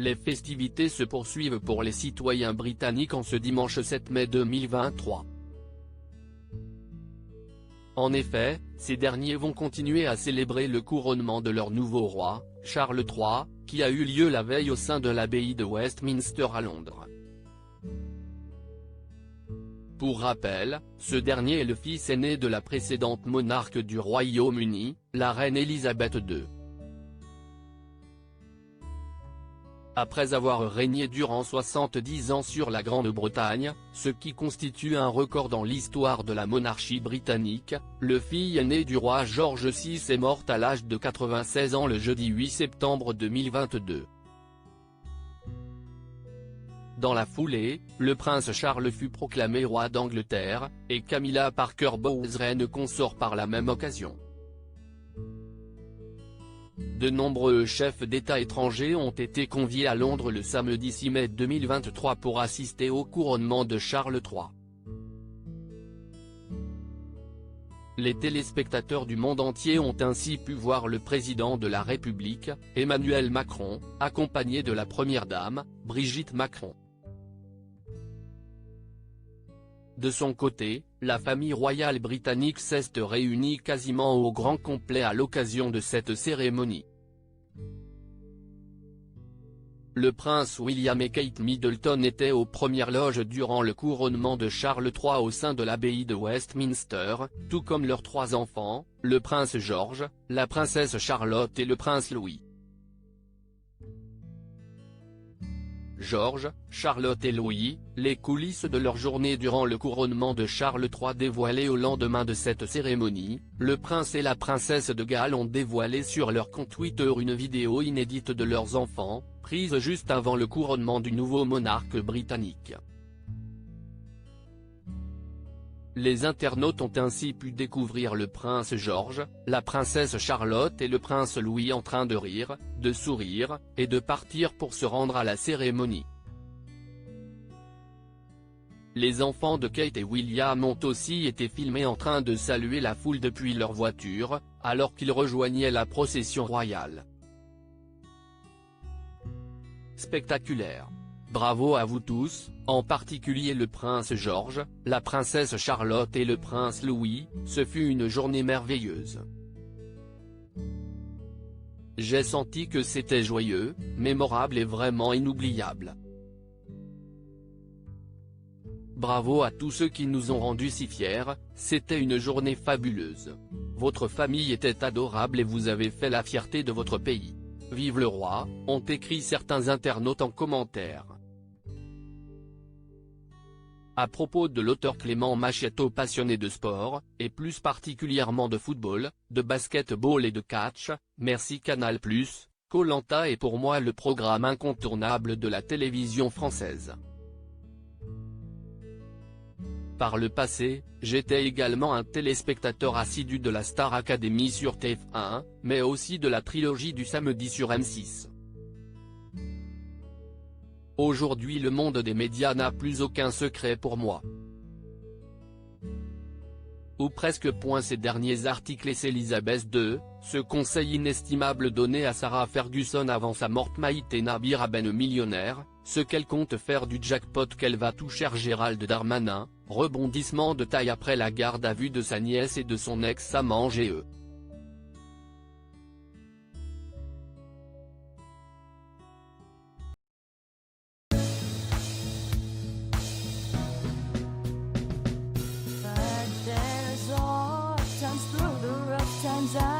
Les festivités se poursuivent pour les citoyens britanniques en ce dimanche 7 mai 2023. En effet, ces derniers vont continuer à célébrer le couronnement de leur nouveau roi, Charles III, qui a eu lieu la veille au sein de l'abbaye de Westminster à Londres. Pour rappel, ce dernier est le fils aîné de la précédente monarque du Royaume-Uni, la reine Elisabeth II. Après avoir régné durant 70 ans sur la Grande-Bretagne, ce qui constitue un record dans l'histoire de la monarchie britannique, le fils aîné du roi George VI est mort à l'âge de 96 ans le jeudi 8 septembre 2022. Dans la foulée, le prince Charles fut proclamé roi d'Angleterre, et Camilla Parker Bowles reine consort par la même occasion. De nombreux chefs d'État étrangers ont été conviés à Londres le samedi 6 mai 2023 pour assister au couronnement de Charles III. Les téléspectateurs du monde entier ont ainsi pu voir le président de la République, Emmanuel Macron, accompagné de la première dame, Brigitte Macron. De son côté, la famille royale britannique s'est réunie quasiment au grand complet à l'occasion de cette cérémonie. Le prince William et Kate Middleton étaient aux premières loges durant le couronnement de Charles III au sein de l'abbaye de Westminster, tout comme leurs 3 enfants, le prince George, la princesse Charlotte et le prince Louis. George, Charlotte et Louis, les coulisses de leur journée durant le couronnement de Charles III dévoilées au lendemain de cette cérémonie, le prince et la princesse de Galles ont dévoilé sur leur compte Twitter une vidéo inédite de leurs enfants, prise juste avant le couronnement du nouveau monarque britannique. Les internautes ont ainsi pu découvrir le prince George, la princesse Charlotte et le prince Louis en train de rire, de sourire, et de partir pour se rendre à la cérémonie. Les enfants de Kate et William ont aussi été filmés en train de saluer la foule depuis leur voiture, alors qu'ils rejoignaient la procession royale. Spectaculaire. Bravo à vous tous, en particulier le prince George, la princesse Charlotte et le prince Louis, ce fut une journée merveilleuse. J'ai senti que c'était joyeux, mémorable et vraiment inoubliable. Bravo à tous ceux qui nous ont rendus si fiers, c'était une journée fabuleuse. Votre famille était adorable et vous avez fait la fierté de votre pays. Vive le roi, ont écrit certains internautes en commentaire. À propos de l'auteur Clément Machetto, passionné de sport, et plus particulièrement de football, de basketball et de catch, merci Canal+, Koh-Lanta est pour moi le programme incontournable de la télévision française. Par le passé, j'étais également un téléspectateur assidu de la Star Academy sur TF1, mais aussi de la trilogie du samedi sur M6. Aujourd'hui le monde des médias n'a plus aucun secret pour moi. Ou presque. Ces derniers articles et Elisabeth II, ce conseil inestimable donné à Sarah Ferguson avant sa mort. Maïté Nabir Aben millionnaire, ce qu'elle compte faire du jackpot qu'elle va toucher. Gérald Darmanin, rebondissement de taille après la garde à vue de sa nièce et de son ex-amant GE. Through the rough times